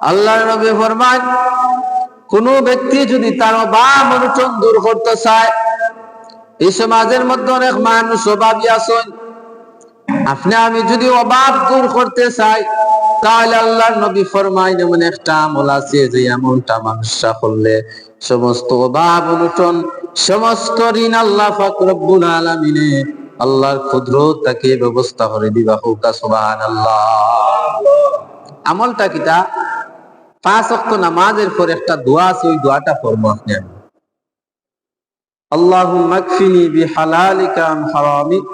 আল্লাহর নবী ফরমান, কোন ব্যক্তি যদি তার অভাব অনটন দূর করতে চায়, এই সমাজের মধ্যে অনেক মানুষ অভাবী আছেন, আপনি আমি যদি অভাব দূর করতে চাই, তাহলে আল্লাহর নবী ফরমায় এমন একটা আমল আছে যে এমনটা মানুষরা করলে সমস্ত অভাব অনটন, সমস্ত ঋণ আল্লাহ পাক রব্বুল আলামিনে আল্লাহর কুদরত তাকে ব্যবস্থা করে দিবা। হোক সুবহানাল্লাহ। আমলটা কিটা? 5 ওয়াক্ত নামাজের পর একটা দোয়া আছে, ওই দোয়াটা পড়বো আপনি। আল্লাহুম্মা কফিনি বিহালালিকা আন হারামিক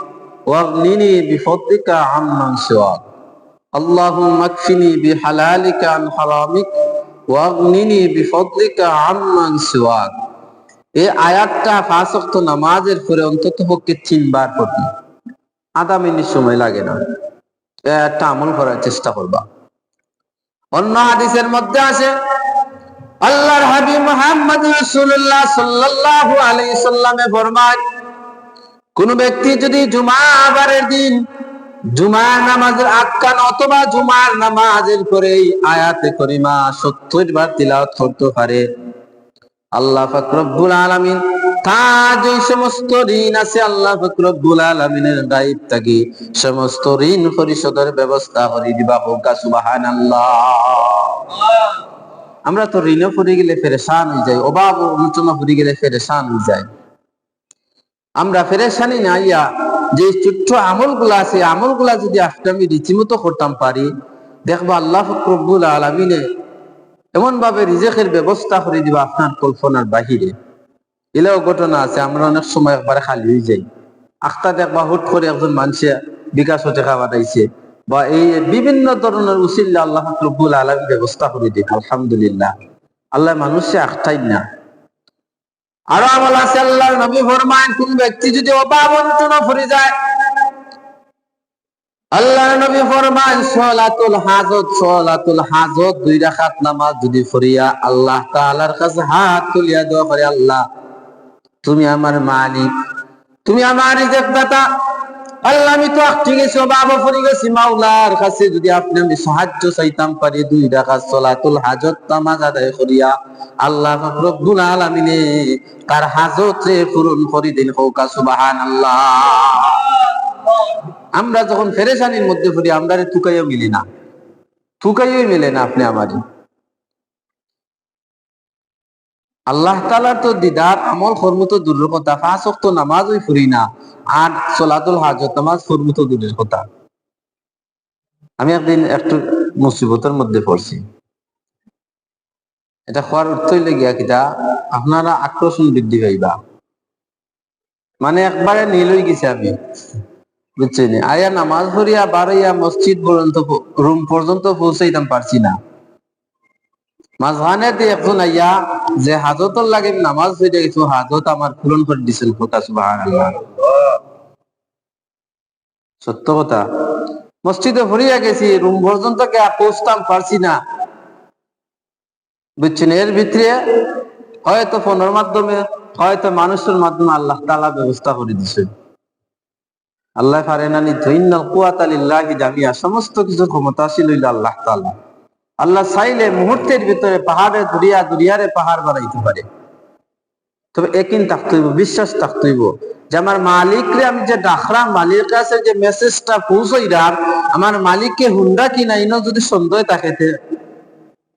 ওয়াগনিনি বিফদলিকা আম্মান সিওয়াক। আল্লাহুম্মা কফিনি বিহালালিকা আন হারামিক ওয়াগনিনি বিফদলিকা আম্মান সিওয়াক। এই আয়াতটা 5 ওয়াক্ত নামাজের পরে অন্তত পক্ষে 3 বার পড়বে। আধা মিনিট সময় লাগে না। একটা আমল করার চেষ্টা করবা। অন্য হাদিসের মধ্যে আছে, আল্লাহর হাবিব মুহাম্মদ রাসূলুল্লাহ সাল্লাল্লাহু আলাইহি সাল্লামে ফরমান, কোন ব্যক্তি যদি জুমাবারের দিন জুমার নামাজের আটকান অথবা জুমার নামাজের পরে আয়াতে করিমা 70 বার তিলাওয়াত করতে পারে, আল্লাহ পাক রব্বুল আলামিন তার যে সমস্ত ঋণ আছে আল্লাহ পাক রব্বুল আলামিনের গায়েব থেকে সমস্ত ঋণ পরিশোধের ব্যবস্থা করে দিবা। হোক সুবহানাল্লাহ। আমরা তো ঋণে পড়ে গেলে পেরেশান হয়ে যাই, অভাব অনটনে পড়ে গেলে পেরেশান হয়ে যায়। আমরা পেরেশানি না ইয়া যে ছোট্ট আমলগুলা আছে, আমলগুলা যদি আজকে আমি রীতিমতো করতাম পারি, দেখবো আল্লাহ পাক রব্বুল আলামিনে এমন ভাবে রিজিকের ব্যবস্থা করে দিবা আপনার কল্পনার বাহিরে। এলেও ঘটনা আছে, আমরা অনেক সময় একবারে খালি হয়ে যাই। আখটা দেখবা হুট করে একজন মানুষে বিকাশ টাকা পাঠাইছে, বা এই বিভিন্ন ধরনের উসিল্লা আল্লাহ পাক রব্বুল আলামিন ব্যবস্থা করে দিন। আলহামদুলিল্লাহ, আল্লাহ মানুষে আখটাই না। আরো আমল আছে, আল্লাহর নবী ফরমান, কোন ব্যক্তি যদি অভাব অনটনে পড়ে যায়, আল্লাহর নবী ফরমান সালাতুল হাজত 2 রাকাত নামাজ যদি পড়িয়া আল্লাহ তাআলার কাছে হাত তুলিয়া দোয়া করে, আল্লাহ তুমি আমার মালিক, তুমি আমার রিজিক দাতা, আল্লাহ আমি তো আটকে গেছি, অভাবে পড়ে গেছি, মাওলার কাছে যদি আপনি আমি সাহায্য চাইতাম পারি, 2 রাকাত সালাতুল হাজত নামাজ আদায় করিয়া আল্লাহ পাক রব্বুল আলামিনে তার হাজতে পূরণ করে দিন। হোক সুবহানাল্লাহ। আমরা যখন পেরেশানির মধ্যে পড়ি, আমরা তুকাইও মিলি না, তুকাইও মিলে না আপনি আমারই। আল্লাহ তাআলার তো দিদার আমল কর্ম তো দূরের কথা, 5 ওয়াক্ত নামাজই পড়ি না, আর সালাতুল হাজত নামাজ কর্ম তো দূরের কথা। আমি একদিন একটু মুসিবতের মধ্যে পড়ছি। এটা হওয়ার অর্থই লেগিয়া কিটা, আপনারা আকর্ষণ বৃদ্ধি পাইবা। মানে একবারে নীল হয়ে গেছে আমি, বুঝছেন? আয়া নামাজ পড়িয়া বাড়াইয়া মসজিদ পর্যন্ত রুম পর্যন্ত পৌঁছাইতাম পারছি না। মাঝখানে দিয়ে একজন আইয়া যে হাজতর লাগে নামাজ পড়ে গেছো, হাজত আমার পূরণ করে দিছেন। কথা সুবহানাল্লাহ, সত্য কথা। মসজিদে পড়িয়া গেছি, রুম পর্যন্ত পৌঁছতাম পারছি না, বুঝছেন? এর ভিতরে হয়তো ফোনের মাধ্যমে, হয়তো মানুষের মাধ্যমে আল্লাহ তাআলা ব্যবস্থা করে দিছেন। আল্লাহ পারে না নিতে, ইন্নাল কুওয়াতা লিল্লাহি জামিয়া, সমস্ত কিছু ক্ষমতাশীল হইল আল্লাহ তাআলা। আল্লাহ চাইলে মুহূর্তের ভিতরে পাহাড়ে দুরিয়ারে পাহাড় বানাইতে পারে। তবে একদিন থাকতে হইব, বিশ্বাস থাকতে হইব যে আমার মালিকরে আমি যে ডাকরাম, মালিকের কাছে যে মেসেজটা পৌঁছাইরাম, আমার মালিককে হুন্ডা কিনা ইনো যদি সন্দেহ থাকে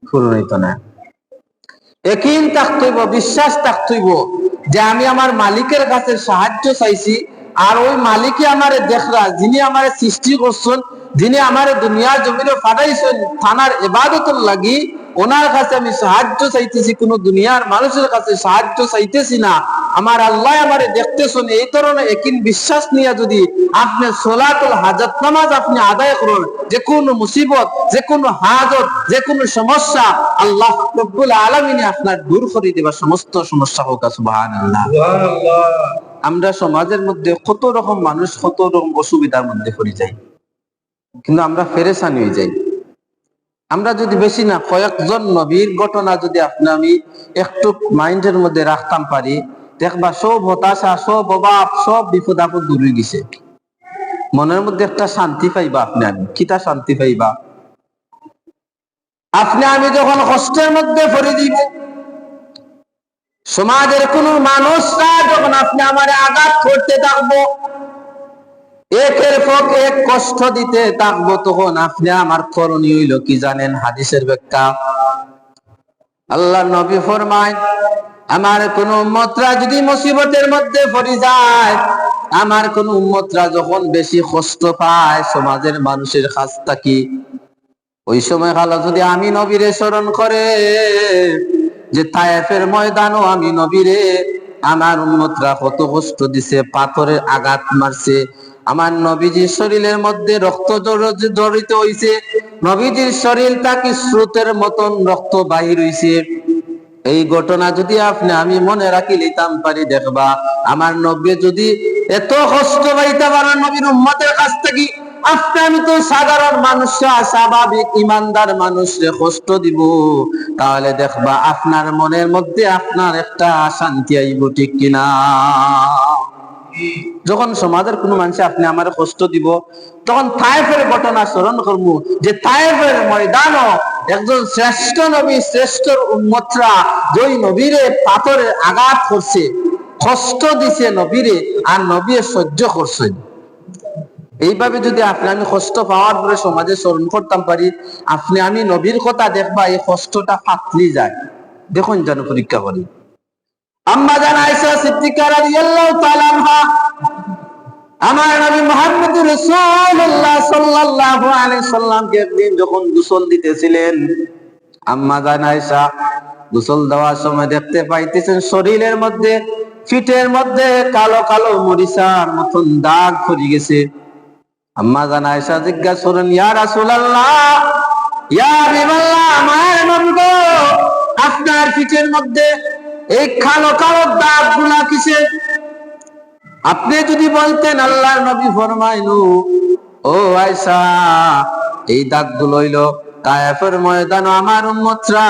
পূরণ হইতো না। একদিন থাকতে হইব, বিশ্বাস থাকতে হইব যে আমি আমার মালিকের কাছে সাহায্য চাইছি, আর ওই মালিকই আমারে দেখরা, যিনি আমারে সৃষ্টি করছেন, যিনি আমারে দুনিয়ার জমিনে পাঠাইছেন থানার ইবাদতের লাগি, ওনার কাছে আমি সাহায্য চাইতেছি, কোন দুনিয়ার মানুষের কাছে সাহায্য চাইতেছি না। আমার আল্লাহ আমারে দেখতেছেন, এই ধরনের একদিন বিশ্বাস নিয়ে যদি আপনি সালাতুল হাজত নামাজ আপনি আদায় করুন, যে কোনো মুসিবত, যে কোনো হাজত, যে কোনো সমস্যা আল্লাহ রব্বুল আলামিন আপনার দূর করে দেবা সমস্ত সমস্যা। হোক সুবহানাল্লাহ। আমরা সমাজের মধ্যে কত রকম মানুষ, কত রকম অসুবিধার মধ্যে পড়ে যাই, কিন্তু আমরা পেরেশান হয়ে যাই। আমরা যদি বেশি না কয়েকজন নবীর ঘটনা যদি আমি একটু মাইন্ডের মধ্যে রাখতাম পারি, দেখবা সব হতাশা, সব অভাব, সব বিপদ আপদ দূর হয়ে গেছে। মনের মধ্যে একটা শান্তি পাইবা আপনি, আমি কিতা শান্তি পাইবা। আপনি আমি যখন কষ্টের মধ্যে পড়ে দিব, সমাজের কোন মানুষরা যখন আপনি আমারে আঘাত করতে থাকবো, একের পর এক কষ্ট দিতে থাকবো, তখন আপনি আমার করণীয় হইল কি জানেন? হাদিসের ব্যাখ্যা, আল্লাহ নবী ফরমায়, আমার কোন উম্মতরা যদি মুসিবতের মধ্যে পড়ে যায়, আমার কোন উম্মতরা যখন বেশি কষ্ট পায় সমাজের মানুষের কাছ থেকে, ওই সময় কালো যদি আমি নবীরে স্মরণ করে, যে তায়েফের ময়দানও আমি নবীরে আমার উম্মতরা কত কষ্ট দিছে, পাথরের আঘাত মারছে, আমার নবীজির শরীরের মধ্যে রক্ত জড়িত হইছে, নবীজির শরীর তাকে স্রোতের মতন রক্ত বাহির হইছে। এই ঘটনা যদি আপনি আমি মনে রাখি লিতাম পারি, দেখবা আমার নবী যদি এত কষ্ট পাইতে পারেন নবীর উম্মতের কাছ থেকে, আপনি আমি তো সাধারণ মানুষ, স্বাভাবিক ইমানদার মানুষরে কষ্ট দিব, তাহলে দেখবা আপনার মনের মধ্যে আপনার একটা শান্তি আইব, ঠিক কিনা? যখন সমাজের কোনো মানুষ আপনি আমার কষ্ট দিব, তখন তায়েফের ঘটনা স্মরণ করবো, যে তায়েফের ময়দানও একজন শ্রেষ্ঠ নবী, শ্রেষ্ঠ উম্মতরা যেই নবীরে পাথরের আঘাত করছে, কষ্ট দিছে নবীরে, আর নবী সহ্য করছেন। এইভাবে যদি আপনি আমি কষ্ট পাওয়ার পরে সমাজে স্মরণ করতাম পারি, আপনি আমি নবীর কথা দেখবা এই কষ্টটা ফাটলি যায়। দেখুন যেন পরীক্ষা করি, আম্মা জান আয়েশা সিদ্দিকা রাদিয়াল্লাহু তাআলা আনহা, আমার নবী মুহাম্মদ রাসূলুল্লাহ সাল্লাল্লাহু আলাইহি সাল্লামকে একদিন যখন গোসল দিতেছিলেন, আম্মা জান আয়েশা গোসল দেওয়ার সময় দেখতে পাইতেছেন শরীরের মধ্যে, পিঠের মধ্যে কালো কালো মরিচার মতন দাগ পড়ে গেছে। আম্মা জান আয়েশা জিজ্ঞাসা করেন, ইয়া রাসূলুল্লাহ, ইয়া হাবিবাল্লাহ, আমার নবী গো, আপনার পিঠের মধ্যে এই কালো কালো দাগ গুলা কিসের? আপনি যদি বলতেন। আল্লাহর নবী ফরমাইলো, ও আয়েশা, এই দাগগুলো হইলো তায়েফের ময়দান আমার উম্মতরা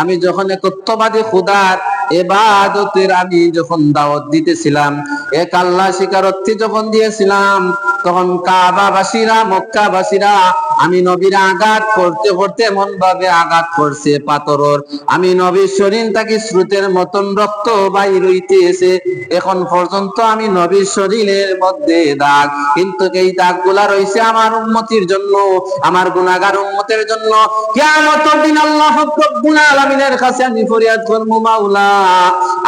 আমি যখন একত্ববাদী খুদার ইবাদতের আমি যখন দাওয়াত দিতেছিলাম, এক আল্লাহ স্বীকারোক্তি যখন দিয়েছিলাম, তখন কাবাবাসীরা, মক্কাবাসীরা আমি নবীর আঘাত করতে করতে এমন ভাবে আঘাত করছে পাথরের, আমি নবীর শরীর থেকে স্রোতের মতন রক্ত বাইর হইতেছে। এখন পর্যন্ত আমি নবীর শরীরের মধ্যে দাগ, কিন্তু এই দাগগুলা রয়েছে আমার উম্মতির জন্য, আমার গুনাহগার উম্মতের জন্য। কিয়ামতের দিন আল্লাহ রব্বুল আলামিনের কাছে আমি ফরিয়াদ করব, মাওলা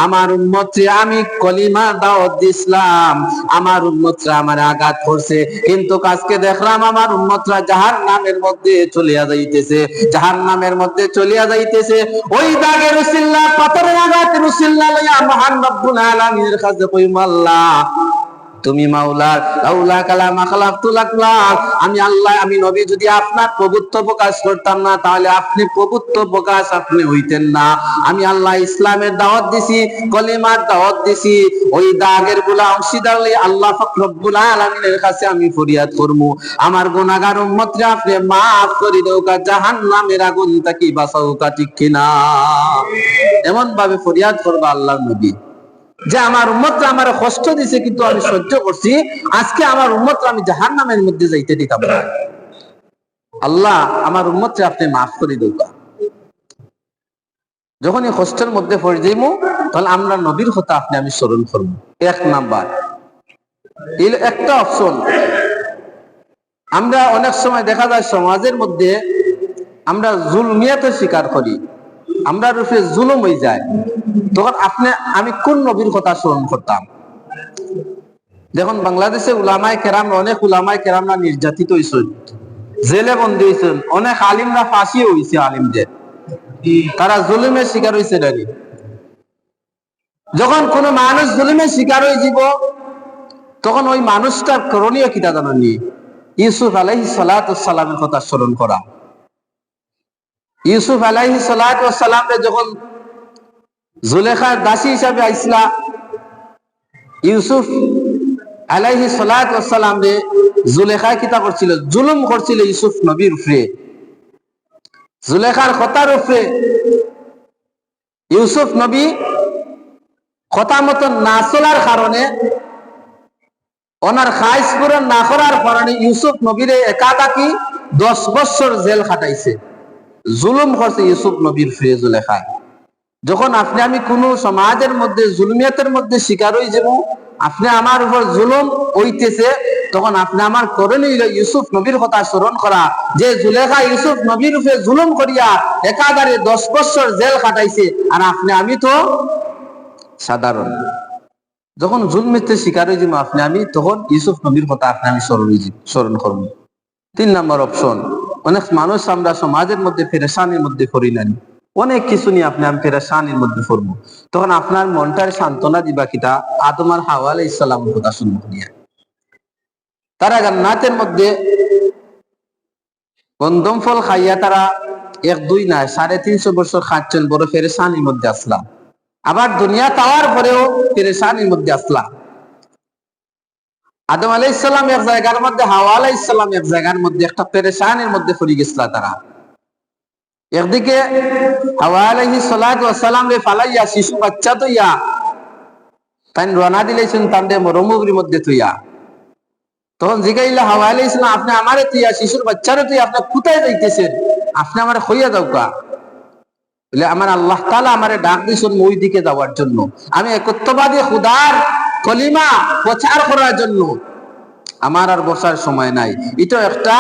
আমার উম্মতরে আমি কলিমা দাওয়াত দিছিলাম, আমার উম্মতরা আমার আঘাত করছে, কিন্তু আজকে দেখলাম আমার উম্মতরা জাহান্নামের মধ্যে চলিয়া যাইতেছে, জাহান্নামের মধ্যে চলিয়া যাইতেছে। ওই দাগের উসিল্লা, পাথরের আঘাতের উসিল্লা লইয়া মহান রব্বুল আলামিনের কাছে কইম, আল্লাহ তুমি মাওলার লাউলা কালামা খালাকতু লাক, আমি আল্লাহ আমি নবী যদি আপনার প্রভুত্ব প্রকাশ করতাম না, তাহলে আপনি প্রভুত্ব প্রকাশ আপনি হইতেন না। আমি আল্লাহ ইসলামের দাওয়াত দিছি, কলিমার দাওয়াত দিছি, ওই দাগের গুলা অংশীদার লই আল্লাহ পাক রব্বুল আলামিনের কাছে আমি ফরিয়াদ করব, আমার গুনাহগার উম্মতরে আপনি maaf করে দাও, জাহান্নামের আগুন থেকে বাঁচাও, ঠিক কিনা? এমন ভাবে ফরিয়াদ করবে আল্লাহর নবী, যে আমার উম্মতরা আমার কষ্ট দিছে কিন্তু আমি সহ্য করছি, আজকে আমার উম্মতরা আমি জাহান্নামের মধ্যে যাইতে দিতাম না, আল্লাহ আমার উম্মতরে আপনি মাফ করে দেন। যখন এই কষ্টের মধ্যে পড়ে যাইব, তাহলে আমরা নবীর কথা আপনি আমি স্মরণ করব। এক নাম্বার, এই একটা অপশন। আমরা অনেক সময় দেখা যায় সমাজের মধ্যে আমরা জুলমিয়াতের শিকার করি, আমরা রূপে জুলুম হয়ে যায়, তখন আপনি আমি কোন নবীর কথা স্মরণ করতাম? দেখুন বাংলাদেশে উলামায়ে কেরাম, অনেক উলামায়ে কেরামরা নির্যাতিত হইছেন, জেলে বন্দী হইছেন, অনেক আলিমরা ফাঁসি হইছে, আলিমদের তারা জুলুমের শিকার হইছে। যখন কোন মানুষ জুলুমের শিকার হয়ে যাব, তখন ওই মানুষটার করণীয় কিটা জানেননি? ইউসুফ আলাইহিস সালাতু ওয়াস সালামের কথা স্মরণ করা। ইউসুফ আলাইহিস সালাতু ওয়াস সালামকে যখন জুলেখার দাসী হিসাবে আইসলা, ইউসুফ আলাইহিস সালাতু ওয়াস সালাম রে জুলেখা কিতা করছিল? জুলুম করছিল ইউসুফ নবীর উপরে, জুলেখার কথার উপরে। ইউসুফ নবী কথা মতো না চলার কারণে, ওনার খাইশ পূরণ না করার কারণে ইউসুফ নবীরে একাকি 10 বছর জেল খাটাইছে। জুলুম করছে ইউসুফ নবীর ফিরে জুলেখায়। যখন আপনি আমি কোন সমাজের মধ্যে জুলমিয়াতের মধ্যে শিকার হয়ে যাব, আপনি আমার উপর জুলুম হইতেছে, তখন আপনি আমার করণীয় ইউসুফ নবীর কথা স্মরণ করা, যে জুলেখা ইউসুফ নবীর উপরে জুলুম করিয়া একাধারে 10 বছর জেল কাটাইছে, আর আপনি আমি তো সাধারণ। যখন জুলমিতে শিকার হয়ে যাব আপনি আমি, তখন ইউসুফ নবীর কথা আপনি আমি স্মরণ করব। 3 নম্বর অপশন, অনেক মানুষ আমরা সমাজের মধ্যে পেরেশানির মধ্যে পড়ি নাই, অনেক কিছু নিয়ে আপনি আমি পেরেশানির মধ্যে পড়বো, তখন আপনার মনটার সান্ত্বনা দিবা কিটা? আদম আর হাওয়া আলাইহিস সালামের কথা শুনবো নিয়া। তারা জান্নাতের মধ্যে গন্ধম ফল খাইয়া তারা 1-2 না 350 বছর খাচ্ছেন, বড় পেরেশানির মধ্যে আসলাম। আবার দুনিয়া পাওয়ার পরেও পেরেশানির মধ্যে আসলাম। আদম আলাইহিস সালাম এক জায়গার মধ্যে, হাওয়া আলাইহিস সালাম এক জায়গার মধ্যে, একটা পেরেশানির মধ্যে পড়ে গেছিল তারা। একদিকে হাওয়া আলাইহিস সালাতু ওয়াস সালাম রে ফালাইয়া শিশু বাচ্চা তৈয়া তাই রানা দিলেছেন তাদের মরুভূমির মধ্যে তুইয়া। তখন জিগাইলা হাওয়া আলাইহিস সালাম, আপনি আমারে তুইয়া শিশুর বাচ্চারে তুই আপনি কোথায় যাইতেছেন? আপনি আমারে খইয়া দাও কা? বলে আমার আল্লাহ তাআলা আমারে ডাক দিয়েছেন ওই দিকে যাওয়ার জন্য, আমি একত্ববাদী খুদার কলিমা প্রচার করার জন্য। আমার আর বসার সময় নাই। এটা একটা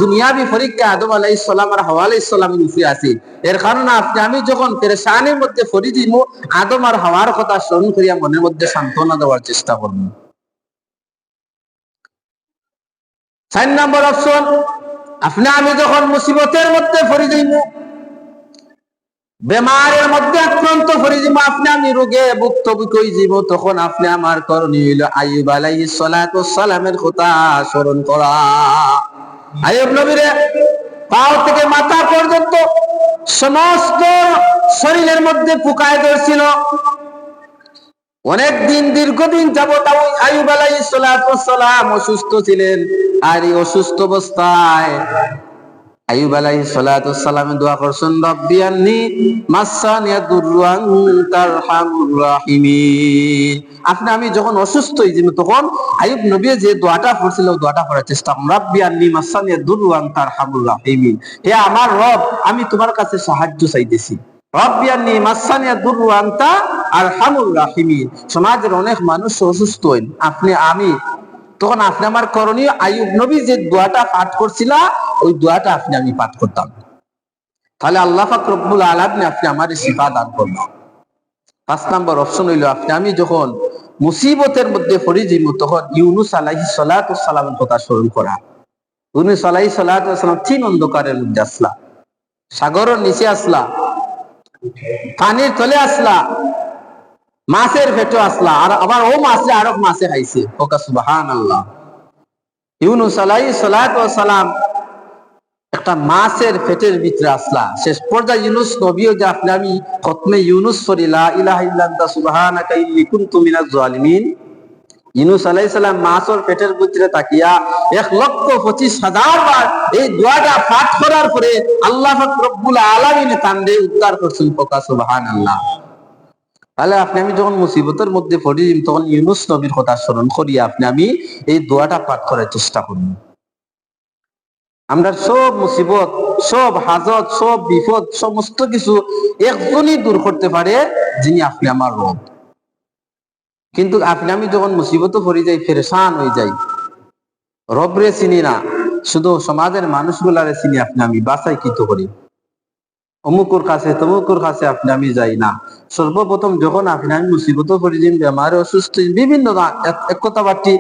দুনিয়াবি পরীক্ষা আদম আলাইহিস সালাম আর হাওয়া আলাইহিস সালামের উপরে আছে। এর কারণে আপনি আমি যখন পেরেশানির মধ্যে পড়ে দিব, আদম আর হাওয়ার কথা স্মরণ করিয়া মনের মধ্যে সান্ত্বনা দেওয়ার চেষ্টা করব। 4 নম্বর অপশন, আপনি আমি যখন মুসিবতের মধ্যে পড়ে যাইব, বেমারের মধ্যে আক্রান্ত করে যাব, আপনি আমি রোগে ভুক্তভোগী হয়ে যাব, তখন আপনি আমার করণীয় হইল আইয়ুব আলাইহিস সালাতু ওয়াস সালামের কথা স্মরণ করা। আইয়ুব নবীরে পাও থেকে মাথা পর্যন্ত সমস্ত শরীরের মধ্যে পোকায় ধরছিল। অনেক দিন, দীর্ঘদিন যাবত আইয়ুব আলাইহিস সালাতু ওয়াস সালাম অসুস্থ ছিলেন। আর এই অসুস্থ অবস্থায় আইয়ুব আলাইহিস সালাতু ওয়াস সালাম দোয়া করছেন, রব্বি আন্নী মাসানিয়া দুররু ওয়া আনতার আরহামুর রাহিমিন। আপনি আমি যখন অসুস্থ হইছি, তখন আইয়ুব নবী যে দোয়াটা পড়ছিল, দোয়াটা পড়ার চেষ্টা করুন, রব্বি আন্নী মাসানিয়া দুররু ওয়া আনতার আরহামুর রাহিমিন। হে আমার রব, আমি তোমার কাছে সাহায্য চাইতেছি। রব্বি আন্নী মাসানিয়া দুররু ওয়া আনতা আরহামুর রাহিমিন। সমাজের অনেক মানুষ অসুস্থ হইন, আপনি আমি, তখন আপনি আমার করণীয় আইয়ুব নবী যে দোয়াটা পাঠ করছিল, ওই দোয়াটা আপনি আমি পাঠ করতাম, তাহলে আল্লাহ পাক রব্বুল আলামিন আপনি আমারে শিফা দান করবেন। 5 নম্বর অপশন হইল, আপনি আমি যখন মুসিবতের মধ্যে পড়ে যাইব, তখন ইউনুস আলাইহিস সালাতু ওয়াস সালামের কথা স্মরণ করা। ইউনুস আলাইহিস সালাতু ওয়াস সালাম 3 অন্ধকারের মধ্যে আসলা, সাগরের নিচে আসলা, পানির তলে আসলা, মাছের পেটে আসলা, আর আবার ও মাছে আরক মাছে খাইছে। ওকা সুবহানাল্লাহ। ইউনুস আলাইহিস সালাতু ওয়াস সালাম একটা মাছের পেটের ভিতরে আসলা। শেষ পর্যায়ে ইউনুস নবীও যে আপনি আমি খতমে ইউনুস পড়ি, লা ইলাহা ইল্লা আনতা সুবহানাকা ইন্নী কুনতু মিনাজ জালিমিন। ইউনুস আলাইহিস সালাম মাছের পেটের ভিতরে তাকিয়া 1,25,000 বার এই দোয়াটা পাঠ করার পরে আল্লাহ পাক রব্বুল আলামিন তানরে উদ্ধার করছেন। ওকা সুবহানাল্লাহ। তাহলে আপনি আমি যখন মুসিবতের মধ্যে পড়ি, তখন ইউনুস নবীর কথা স্মরণ করিয়া আপনি আমি এই দোয়াটা পাঠ করার চেষ্টা করব। আমরা সব মুসিবত, সব হাজত, সব বিপদ, সমস্ত কিছু একজনই দূর করতে পারে, যিনি আপনি আমার রব। কিন্তু আপনি আমি যখন মুসিবত পড়ে যাই, পেরেশান হয়ে যাই, রবরে চিনি না, শুধু সমাজের মানুষগুলারে চিনি, আপনি আমি বাছাই কিত করি, অমুকুর কাছে তমুকুর কাছে আপনি আমি যাই না। সর্বপ্রথম যখন আপনি আমি মুসিবত পড়ে যাই, বেমারে অসুস্থ, বিভিন্ন এক কথা বাটি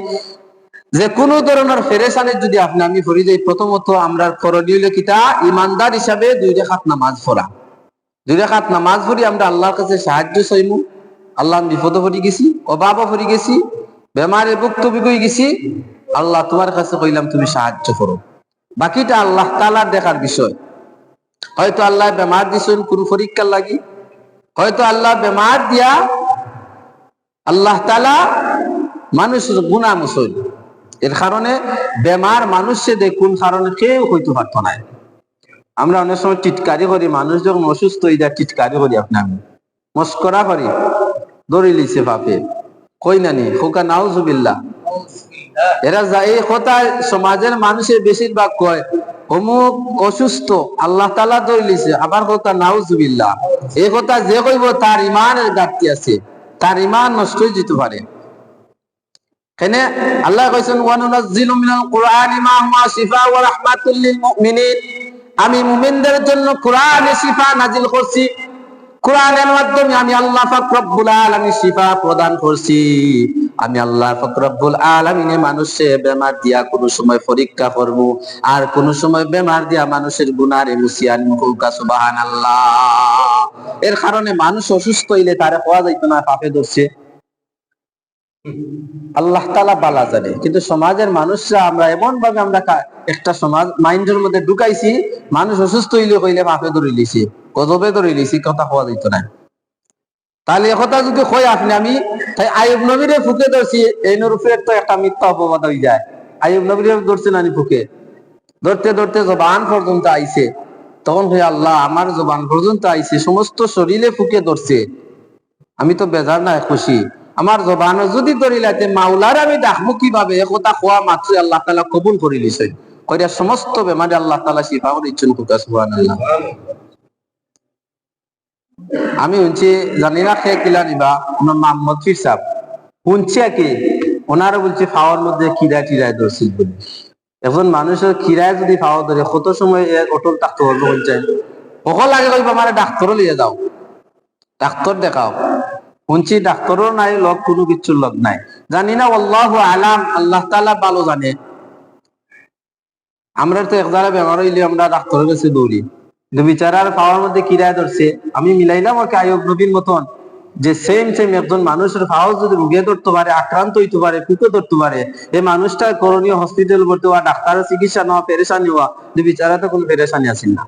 যে কোনো ধরনের পেরেশানির যদি আপনি আমি পড়ে যাই, প্রথমত আমরা করণীয় কিতা, ইমানদার হিসাবে 2 রাকাত নামাজ পড়া। 2 রাকাত নামাজ পড়ি আমরা আল্লাহর কাছে সাহায্য চাইমু। আল্লাহ, আমি বিপদে পড়ে গেছি, অভাবে পড়ে গেছি, বেমারে ভুক্তভোগী হয়ে গেছি, আল্লাহ তোমার কাছে কইলাম তুমি সাহায্য করো। বাকিটা আল্লাহ তাআলার দেখার বিষয়। হয়তো আল্লাহ বেমার দিছেন কোন পরীক্ষার লাগি, হয়তো আল্লাহ বেমার দিয়া আল্লাহ তাআলা মানুষের গুনাহ মুছল। এর কারণে বেমার মানুষে দেখুন কারণে কেউ হইতে পারতো না। আমরা অনেক সময় টিটকারি করি, মানুষ যখন অসুস্থ হয়ে যায় টিটকারি করি, আপনি আমি মস্করা করি, দড়ি লিছে বাপে, কই নানি খোকা নাউজুবিল্লাহ। এরা এই কথা সমাজের মানুষের বেশিরভাগ কয় অমুক অসুস্থ, আল্লাহ তাআলা ধরিলিছে, আবার কথা নাউজুবিল্লাহ। এই কথা যে কইব তার ইমানের ঘাটতি আছে, তার ইমান নষ্ট হয়ে যেতে পারে। কেন আল্লাহ কইছেন ওয়ানুনাজ্জিলু মিনাল কুরআনি মা হুয়া শিফা ওয়া রাহমাতুল লিল মুমিনিন, আমি মুমিনদের জন্য কোরআনে শিফা নাজিল করছি। কোরআনের মাধ্যমে আমি আল্লাহ পাক রব্বুল আলামিন শিফা প্রদান করছি। আমি আল্লাহ পাক রব্বুল আলামিনে মানুষের বেমার দিয়া কোন সময় পরীক্ষা করব, আর কোন সময় বেমার দিয়া মানুষের গুনারে মুছিয়া নিব। সুবহানাল্লাহ। এর কারণে মানুষ অসুস্থ হইলে তারে পাওয়া যাইতো না পাপে ধরছে, আল্লাহ তাআলা বালা জানে। কিন্তু সমাজের মানুষরা আমরা এমন ভাবে আমরা একটা সমাজ মাইন্ডের মধ্যে ঢুকাইছি, মানুষ অসুস্থ হইলে কইলে পাপে ধরে লিছি, গজবে ধরে লিছি, কথা হওয়া যাইতো না। তাহলে একথা যদি কই আপনি আমি তাই আইয়ুব নবীরে ফুকে ধরছি, এই নরুফের তো একটা মিথ্যা অপবাদ হয়ে যায়। আইয়ুব নবীরে ধরছে না ফুকে, ধরতে ধরতে জবান পর্যন্ত আইছে, তখন ভাই আল্লাহ আমার জবান পর্যন্ত আইছে, সমস্ত শরীরে ফুকে ধরছে, আমি তো বেজার না খুশি। আমার জবানও যদি ধরিলাতে মাওলার আমি ডাকবো কিভাবে? একথা খোয়া মাত্র আল্লাহ তাআলা কবুল করে লিছেন, কইরা সমস্ত বেমারে আল্লাহ তাআলা শিফা দিচ্ছেন। সুবহানাল্লাহ। আমি শুনছি, জানি না খেয়ে কিলা নিবা, মোহাম্মদ ফির সাহেব শুনছি কি ওনারা বলছে ফাওয়ার মধ্যে খিরা টিরায় ধরছিল বলে। এখন মানুষের খিরায় যদি ফাওয়া ধরে কত সময় অটল থাকতে হবে বলছেন, কখন লাগে কইবা আমার ডাক্তারও লিয়ে যাও, ডাক্তার দেখাও। শুনছি ডাক্তারও নাই লোক, কোনো কিছুর লোক নাই, জানি না, আল্লাহু আলাম, আল্লাহ তাআলা ভালো জানে। আমরা তো একদারা বেমার হইলে আমরা ডাক্তারের কাছে দৌড়ি, কিন্তু বিচারার পাওয়ার মধ্যে কিরায় ধরছে। আমি মিলাইলাম ওকে আইয়ুব নবীর মতন, যে সেম একজন মানুষের পাওয়ার যদি রোগে ধরতে পারে, আক্রান্ত হইতে পারে, ফুকে ধরতে পারে, এই মানুষটা করণীয় হসপিটাল ভর্তি হওয়া, ডাক্তারের চিকিৎসা নেওয়া, পেরেশানি হওয়া, যে বিচারা তো কোনো পেরেশানি আসেন না।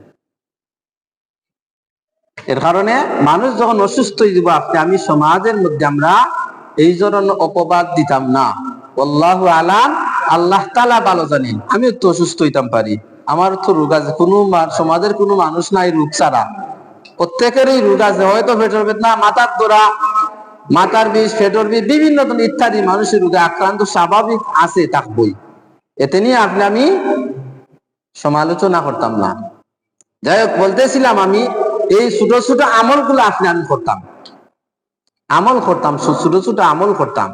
এর কারণে মানুষ যখন অসুস্থ হয়ে যাব, আপনি আমি সমাজের মধ্যে আমরা এই ধরনের অপবাদ দিতাম না। আল্লাহু আলাম, আল্লাহ তাআলা ভালো জানেন। আমি তো অসুস্থ হইতাম পারি, আমার তো রোগ আছে, কোনো সমাজের কোনো মানুষ নাই রোগ ছাড়া, প্রত্যেকেরই রোগ আছে। হয়তো পেটের বেদনা, মাথার দোরা, মাথার বিষ, পেটের বিষ, বিভিন্ন ইত্যাদি মানুষের রোগে আক্রান্ত স্বাভাবিক আছে, থাকবই। এতে নিয়ে আপনি আমি সমালোচনা করতাম না। যাই হোক, বলতেছিলাম আমি এই ছোট ছোট আমলগুলো আপনি আমি করতাম, আমল করতাম, ছোট ছোট আমল করতাম।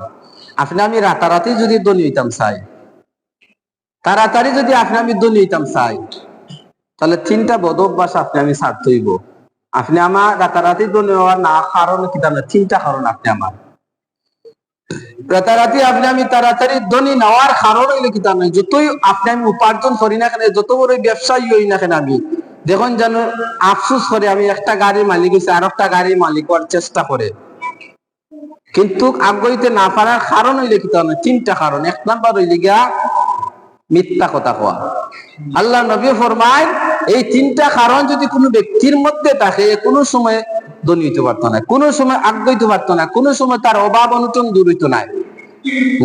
আপনি আমি রাতারাতি যদি ধনী হইতাম চাই, তাড়াতাড়ি যদি আপনি আমি ধনী হইতাম চাই, তাহলে 3টা বদ অভ্যাস আপনি আমি ছাড়তে হইব। আপনি আমার রাতারাতি ধনী হওয়ার না কারণ কি, 3টা কারণ। আপনি আমার রাতারাতি আপনি আমি তাড়াতাড়ি ধনী নেওয়ার কারণ হইলে কি, যতই আপনি আমি উপার্জন করি না কেন, যত বড় ব্যবসায়ী হই না কেন, আমি দেখুন যেন আফসোস করে, আমি একটা গাড়ির মালিক হয়েছে, আর একটা গাড়ির মালিক হওয়ার চেষ্টা করে, কিন্তু আগ্রহীতে না পারার কারণ হইলে কি, 3টা কারণ। 1 নাম্বার হইলে গিয়া মিথ্যা কথা কওয়া। আল্লাহ নবী ফরমায়, এই 3টা কারণ যদি কোনো ব্যক্তির মধ্যে থাকে, কোনো সময় ধনী হইতে পারতো না, কোনো সময় আগ্রহীতে পারতো না, কোনো সময় তার অভাব অনটন দূর হইতো না।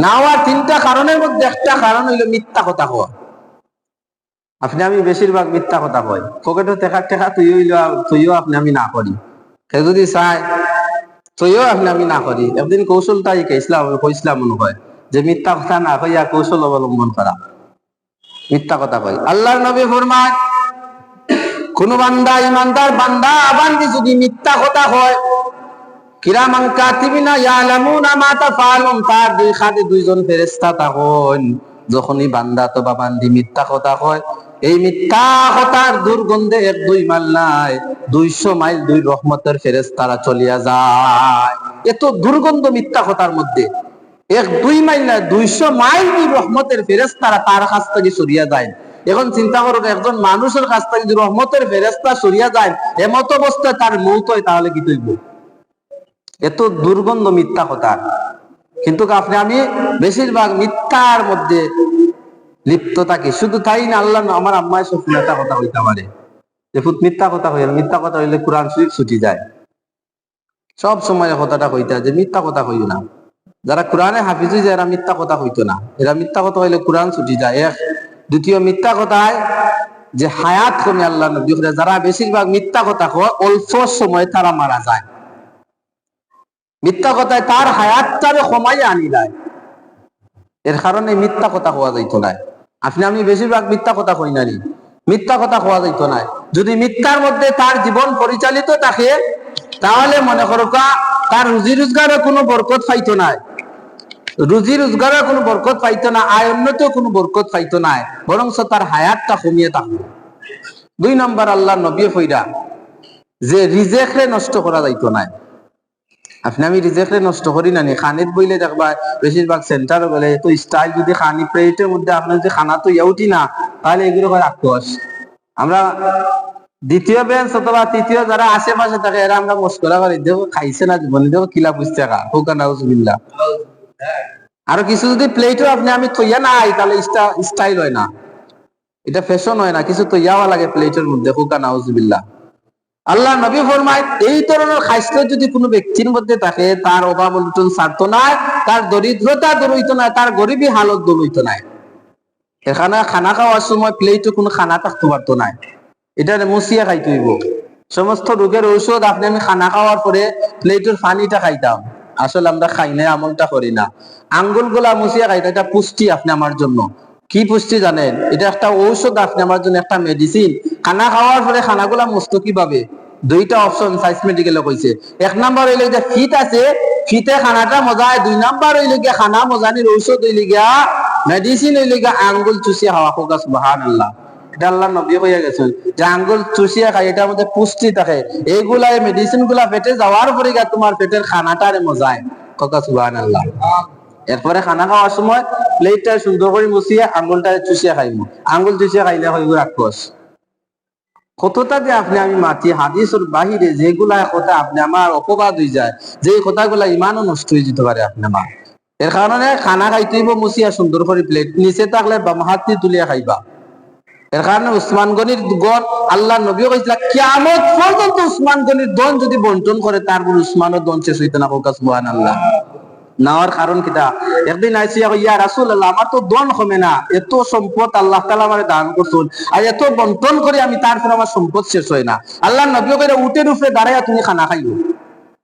নাওয়া 3টা কারণের মধ্যে একটা কারণ হইলো মিথ্যা কথা কওয়া। আপনি আমি বেশিরভাগ মিথ্যা কথা কই, পকেটে টেকা তুইও আপনি আমি না করি, সে যদি চায় তুইও আপনি আমি না করি। একদিন কৌশলটা কইসলাম মনে হয় যে মিথ্যা কথা না কইয়া কৌশল অবলম্বন করা, মিথ্যা কথা কই। আল্লাহর নবী ফরমায়, কোন বান্দা, ইমানদার বান্দা বান্দি যদি মিথ্যা কথা হয়, কিরামান কাতিবিনা ইয়ালামুনা মা তাফআলুন, তার দুই খাতে 2জন ফেরেশতা থাকেন। যখনই বান্দা অথবা বান্দি মিথ্যা কথা কয়, এই মিথ্যা কথার দুর্গন্ধে 1-2 মাইল নাই, 200 মাইল 2 রহমতের ফেরেশতারা চলিয়া যায়। এত দুর্গন্ধ মিথ্যা কথার মধ্যে, 1-2 মাইল না, 200 মাইল 2 রহমতের ফেরেশতারা তার কাছ থেকে সরিয়া যায়। এখন চিন্তা করো, একজন মানুষের কাছ থেকে যদি রহমতের ফেরেশতা সরিয়া যায়, এমত অবস্থায় তার মৌত হয়, তাহলে কি হইব? এত দুর্গন্ধ মিথ্যা কথা। কিন্তু আপনি আমি বেশিরভাগ মিথ্যার মধ্যে লিপ্ত থাকি। শুধু তাই না, আল্লাহ আমার আম্মায় সব মিথ্যা কথা হইতে পারে, যে ফুট মিথ্যা কথা হইল, মিথ্যা কথা হইলে কোরআন শরীফ ছুটি যায়। সব সময় কথাটা হইতে যে মিথ্যা কথা হইল না। যারা কোরআনে হাফিজ হয়ে যায়, এরা মিথ্যা কথা হইতো না, এরা মিথ্যা কথা হইলে কোরআন ছুটি যায়। দ্বিতীয় মিথ্যা কথায় যে হায়াত কমে, আল্লাহ নবী যারা বেশিরভাগ মিথ্যা কথা কয়, অল্প সময় তারা মারা যায়। মিথ্যা কথায় তার হায়াতটারে কমাইয়া আনি দেয়। এর কারণে মিথ্যা কথা হওয়া যাইতো না। আপনি আমি বেশিরভাগ মিথ্যা কথা কই নারি, মিথ্যা কথা হওয়া যাইতো না। যদি মিথ্যার মধ্যে তার জীবন পরিচালিত থাকে তাহলে মনে করো তার রুজি রোজগারের কোনো বরকত পাইতো না, রুজি রোজগারের কোনো বরকত পাইতো না, আয় উন্নতিও কোনো বরকত পাইতো না, বরং তার হায়াতটা কমিয়ে থাকতো। 2 নম্বর আল্লাহ নবী ফইরা যে রিজেকরে নষ্ট করা যাইতো না। আপনি আমি রিজেকরে নষ্ট করি না নি, খানিত বইলে দেখবা বেশিরভাগ সেন্টারে বলে তো স্টাইল যদি খানি প্লেটের মধ্যে আপনার যদি খানা তো ইউটি না, তাহলে এগুলো করে রাখতে। আমরা দ্বিতীয় বেঞ্চ অথবা তৃতীয় যারা আশেপাশে থাকে এরা আমরা মস্করা করি, দেখো খাইছে না জীবনে, দেখো কিলা বুঝতে খা হোকা নাউজুবিল্লাহ। আরো কিছু যদি প্লেটও আপনি আমি তৈয়া নাই তাহলে স্টাইল হয় না, এটা ফ্যাশন হয় না, কিছু তৈয়াওয়া লাগে প্লেটের মধ্যে, হোকা নাউজুবিল্লাহ। আল্লাহ নবী ফরমায় এই ধরনের খাইস্ত যদি কোনো ব্যক্তির মধ্যে থাকে তার অভাব অনটন ছাড়তো না, তার দরিদ্রতা দূর হইতো না, তার গরিবী হালত দূর হইতো না। এখানে খানা খাওয়ার সময় প্লেটে কোনো খানা থাকতে পারতো না, এটা মুছিয়া খাইতে হইব। সমস্ত রোগের ঔষধ আপনি আমি খানা খাওয়ার পরে প্লেটের পানিটা খাইতাম, আসলে আমরা খাই না, আমলটা করি না। আঙ্গুল গুলা মুছিয়া খাইতাম, এটা পুষ্টি আপনি আমার জন্য। কি পুষ্টি জানেন? এটা একটা ঔষধ আপনি আমার জন্য, একটা মেডিসিন। খানা খাওয়ার পরে খানাগুলা মুছত কিভাবে? 2টা অপশন সাইন্স মেডিকেলে কইছে। 1 নাম্বার হইলে যে ফিট আছে, ফিতে খানাটা মজায়। 2 নাম্বার হইলে গিয়া খানা মজানির ঔষধ হইলে গিয়া মেডিসিন হইলে গিয়া আঙ্গুল চুষিয়া খাওয়া। হোক সুবহানাল্লাহ। এটা আল্লাহ নবী হইয়া গেছেন যে আঙ্গুল চুষিয়া খাই, এটার মধ্যে পুষ্টি থাকে। এইগুলা মেডিসিন গুলা পেটে যাওয়ার পরে গিয়া তোমার পেটের খানাটা মজায়। হোক সুবহানাল্লাহ। এরপরে খানা খাওয়ার সময় প্লেটটা সুন্দর করে মুছিয়ে আঙ্গুলটা চুষিয়া খাইব। আঙ্গুল চুষিয়া খাইলে হইব রাক্ষস। কতটা যে আপনি আমি মাতি হাদিসের বাহিরে যেগুলা কথা আপনি আমার অপবাদ হয়ে যায়, যে কথাগুলা ইমানও নষ্ট হয়ে যেতে পারে আপনি আমার। এর কারণে খানা খাইতেইব মুছিয়া সুন্দর করে, প্লেট নিচে থাকলে বাম হাত দিয়ে তুলিয়া খাইবা। এর কারণে উসমান গনির গণ আল্লাহ নবী কইছিল কিয়ামত পর্যন্ত উসমান গনির দন যদি বন্টন করে তারপর উসমানের দন শেষ হইতো না। সুবহানাল্লাহ। নাওয়ার কারণ কিটা? একদিন আইসিয়া ইয়া রাসূলুল্লাহ, আমার তো দন কমে না, এত সম্পদ আল্লাহ তাআলা আমারে দান করছেন, আর এত বন্টন করে আমি তারপর আমার সম্পদ শেষ হয় না। আল্লাহ নবী কইরা উটের উপরে দাঁড়াইয়া তুমি খানা খাইও।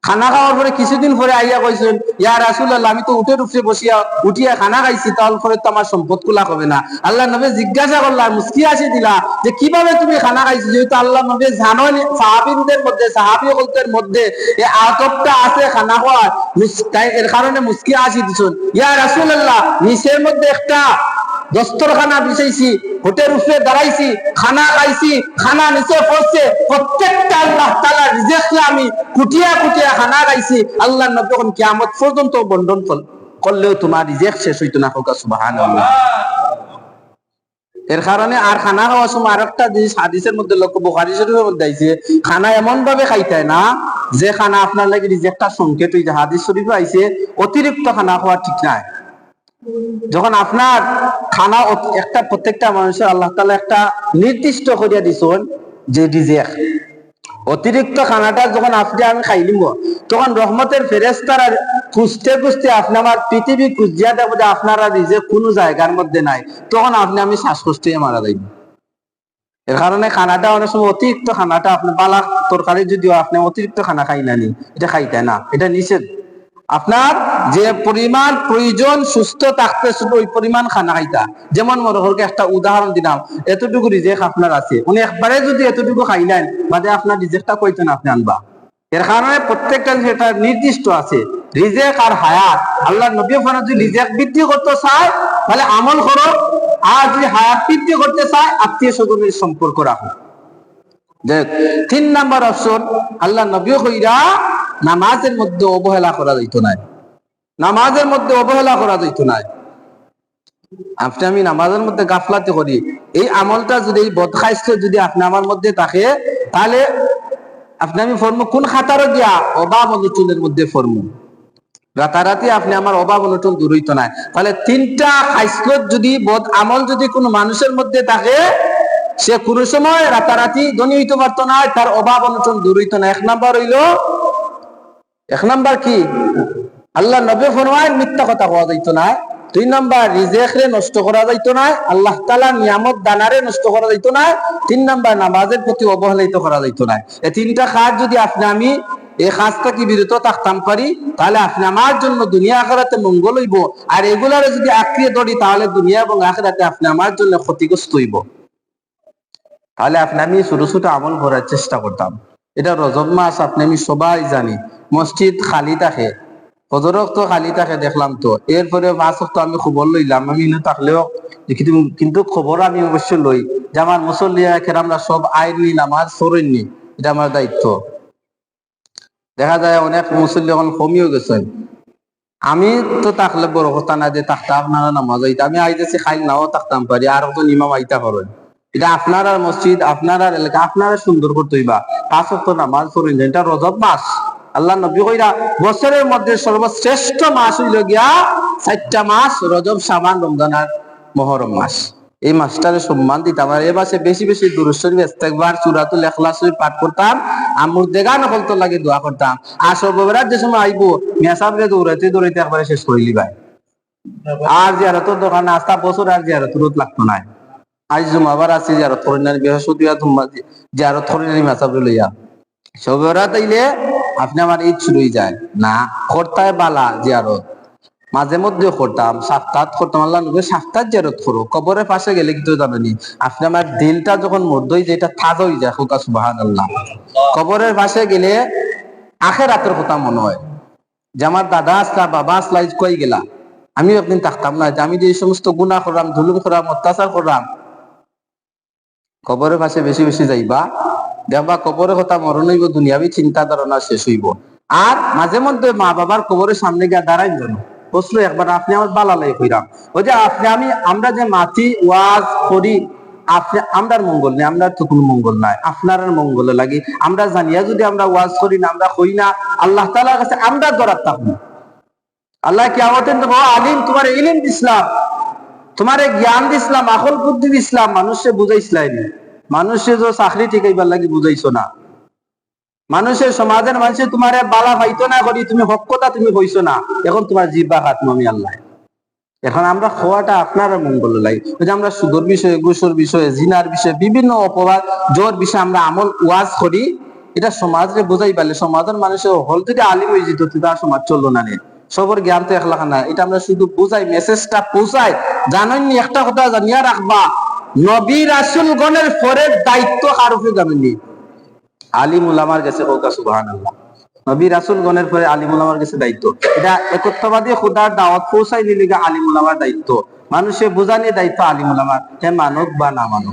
খানা খাওয়ার পরে কিছুদিন পরে আইয়া কইছেন ইয়া রাসূলুল্লাহ, আমি তো উটের উপরে বসিয়া উঠিয়া খানা খাইছি, তাহলে পরে তো আমার সম্পদ গুলা হবে না। আল্লাহ নবী জিজ্ঞাসা করলা, মুস্কি আসি দিলা যে কিভাবে তুমি খানা খাইছো, যেহেতু আল্লাহ নবী জানেন সাহাবীদের মধ্যে, সাহাবীদের মধ্যে এই আদবটা আছে খানা খাওয়ার, তাই এর কারণে মুস্কি আসি দিছেন। ইয়া রাসূলুল্লাহ, নিচের মধ্যে একটা দস্তরখানা বিছাইছি, হোটের উপরে দাঁড়াইছি, খানা খাইছি, খানা নিচে পড়ছে, প্রত্যেকটা আল্লাহ তাআলা রিজিক আমি কুটিয়া কুটিয়া খানা খাইছি। আল্লাহ নবী যখন কিয়ামত পর্যন্ত বন্টন করলেও তোমার রিজিক শেষ হইতো না। হোক সুবহানাল্লাহ। এর কারণে আর খানা খাওয়ার সময় আরেকটা জিনিস হাদিসের মধ্যে লক্ষ্য, বুখারী শরীফের মধ্যে আইছে, খানা এমন ভাবে খাইতে না যে খানা আপনার লাগি রিজিকটা সংকেত হইছে। হাদিস শরীফে আইছে অতিরিক্ত খানা খাওয়া ঠিক নাই। যখন আপনার খানা একটা, প্রত্যেকটা মানুষের আল্লাহ তাআলা একটা নির্দিষ্ট করিয়া দিছেন যে রিজিক, অতিরিক্ত খানাটা যখন আপনি আমি খাইলিম তখন রহমতের ফেরেশতারা খুঁজতে খুঁজতে আপনি আমার পৃথিবী খুঁজিয়া দেব যে আপনারা রিজিক কোনো জায়গার মধ্যে নাই, তখন আপনি আমি শ্বাসকষ্টে মারা যাইব। এর কারণে খানাটা অনেক সময় অতিরিক্ত খানাটা আপনি বালা তরকারি যদিও আপনি অতিরিক্ত খানা খাই নানি, এটা খাইতে না, এটা নিষেধ। আপনার যে পরিমাণ প্রয়োজন সুস্থ থাকতে শুধু ওই পরিমাণ খানা খাইতা। যেমন মরহরকে একটা উদাহরণ দিলাম, এতটুকু রিজেক আপনার আছে, উনি একবারে যদি এতটুকু খাইলেন বাদে আপনার রিজেকটা কইতেন আপনি আনবা। এর কারণে প্রত্যেকটা যেটা নির্দিষ্ট আছে রিজেক আর হায়াত। আল্লাহ নবী ফরমান যদি রিজেক বৃদ্ধি করতে চায় তাহলে আমল করো, আর যদি হায়াত বৃদ্ধি করতে চায় আত্মীয় স্বজনের সম্পর্ক রাখো। 3 নাম্বার অপশন, আল্লাহ নবী কইরা নামাজের মধ্যে অবহেলা করা যাইতো না। নামাজের মধ্যে অবহেলা করা যাইতো না। আপনি আমি নামাজের মধ্যে গাফলাতি করি, এই আমলটা যদি, এই বদখাইস্ত যদি আপনি আমার মধ্যে থাকে তাহলে আপনি আমি ফরমু কোন খাতারও দিয়া অভাব অনটনের মধ্যে ফরমু। রাতারাতি আপনি আমার অভাব অনটন দূর হইতো না। তাহলে 3টা খাইসলত যদি, বদ আমল যদি কোনো মানুষের মধ্যে থাকে, সে কোনো সময় রাতারাতি ধনী হইতে পারতো না, তার অভাব অনটন দূর হইতো না। 1 নাম্বার হইল, 1 নাম্বার কি? আল্লাহ নবী ফরমায় মিথ্যা কথা কওয়া যাইতো না। 2 নাম্বার রিজিকরে নষ্ট করা যাইতো না, আল্লাহ তাআলা নিয়ামত দানারে নষ্ট করা যাইতো না। 3 নাম্বার নামাজের প্রতি অবহেলিত করা যাইতো না। এই 3টা কাজ যদি আপনি আমি এই কাজটা কি বিরত থাকতাম পারি, তাহলে আপনি আমার জন্য দুনিয়া আখিরাতে মঙ্গল হইব। আর এগুলারে যদি আঁকড়িয়ে ধরি তাহলে দুনিয়া এবং আখিরাতে আপনি আমার জন্য ক্ষতিগ্রস্ত হইব। তাহলে আপনি আমি ছোট ছোট আমল করার চেষ্টা করতাম। এটা রজব মাস, আপনি আমি সবাই জানি মসজিদ খালি থাকে, ফজরক তো খালি থাকে দেখলাম। তো এরপরে মাস তো আমি খবর লইলাম, আমি থাকলেও কিন্তু খবর আমি অবশ্যই লই যে আমার মুসল্লিয়া কেরামরা সব আইনি নামাজ পড়েননি, এটা আমার দায়িত্ব। দেখা যায় অনেক মুসল্লি এখন কমিও গেছেন। আমি তো থাকলে বড় কথা না যে থাকতে আপনারা নামাজ হইতে, আমি আইতেছি খাই নাও থাকতাম পারি, আর একজন ইমাম আইতা করেন। এটা আপনার আর মসজিদ, আপনার আর এলাকা, আপনারা সুন্দর করতে হইবা। 5 ওয়াক্ত নামাজ পড়েন, এটা রজব মাস। আল্লাহ নবী কইরা বছরের মধ্যে সর্বশ্রেষ্ঠ মাস হইল গিয়া 4টা মাস, রজব, শাবান, রমজান আর মুহররম মাস। এই মাসটারে সম্মান দিতাম। আর এ মাসে বেশি বেশি দুরূদ শরীফ, ইস্তেগফার, সূরাতুল ইখলাস পাঠ করতাম। আমুর দেগা নকল তো লাগে দোয়া করতাম। আর সর্ববেলার যে সময় আইবো মিয়া সাহেবরে দৌড়াইতে দৌড়াইতে একবারে শেষ করিলি ভাই। আর জিয়ারতের দোকানে আস্তা বছর আর জিয়ারত রোদ লাগতো না। আজ জুমাবার আছে জিয়ারত করেন না, বৃহস্পতিবার জিয়ারত করেন মিয়া সাহেবরে লইয়া। সর্ববেলাত আইলে আপনি আমার ঈদ শুরু হয়ে যায় না, করতায় বালা জিয়ারত মাঝে মধ্যে করতাম, সাফতাত করতাম। আল্লাহ নবী সাফতাত জিয়ারত করো। কবরের পাশে গেলে কিন্তু জানেনি আপনি আমার দিলটা যখন মধ্যে হয়ে যায়, এটা তাজা হয়ে যায়। হোকা সুবহানাল্লাহ। কবরের পাশে গেলে আখিরাতের কথা মনে হয় যে আমার দাদা আসলা, বাবা আসলা, কই গেলা। আমি একদিন থাকতাম না, যে আমি যে এই সমস্ত গুনাহ করলাম, জুলুম করলাম, অত্যাচার করলাম। কবরের পাশে বেশি বেশি যাইবা, দেখবা কবরের কথা মরণ হইব, দুনিয়াবি চিন্তা ধারণা শেষ হইব। আর মাঝে মধ্যে মা বাবার কবরের সামনে গিয়ে দাঁড়াই যেন বসলো একবার আপনি আমার বালালাই কইরাম। ওই যে আপনি আমি আমরা যে মাটি ওয়াজ করি, আপনি আমরার মঙ্গল নেই, আমরা তো কোনো মঙ্গল নাই, আপনার মঙ্গলে লাগি। আমরা জানিয়া যদি আমরা ওয়াজ করি না, আমরা কই না, আল্লাহ তাআলার কাছে আমরা দরাত থাকবো। আল্লাহ কিয়ামতের দিন আলিম তোমার ইলম দিছিলাম, তোমারে জ্ঞান দিছিলাম, আকল বুদ্ধি দিছিলাম, মানুষে বুঝাইছিলাই না। মানুষে যে চাকরি ঠিকাইবার লাগি বুঝাইছো না। মানুষের সমাজের মানুষে তোমার বালা পাইতো না করি, তুমি হক কথা তুমি কইছো না। এখন তোমার জিব্বা হাত আমি আল্লাহ। এখন আমরা খোয়াটা আপনার মঙ্গল লাগে। ওই যে আমরা সুদর বিষয়ে, ঘুষের বিষয়ে, জিনার বিষয়ে, বিভিন্ন অপরাধ জোর বিষয়ে আমরা আমল ওয়াজ করি, এটা সমাজে বোঝাই পারলে সমাজের মানুষের হল যদি আলিম হয়ে যেত তার সমাজ চললো না। সবর জ্ঞান তো একলাখা না, এটা আমরা শুধু বোঝাই, মেসেজটা পৌঁছাই। জানেননি একটা কথা জানিয়া রাখবা, নবী রাসূল গণের পরে দায়িত্ব কার উপরে জানেননি? আলিম উলামার কাছে। হোক সুবহানাল্লাহ। নবী রাসূল গণের পরে আলিম উলামার কাছে দায়িত্ব। এটা একত্ববাদী খোদার দাওয়াত পৌঁছাই দিলে আলিম উলামার দায়িত্ব, মানুষে বোঝানি দায়িত্ব আলিম উলামার, হে মানুক বা না মানুক।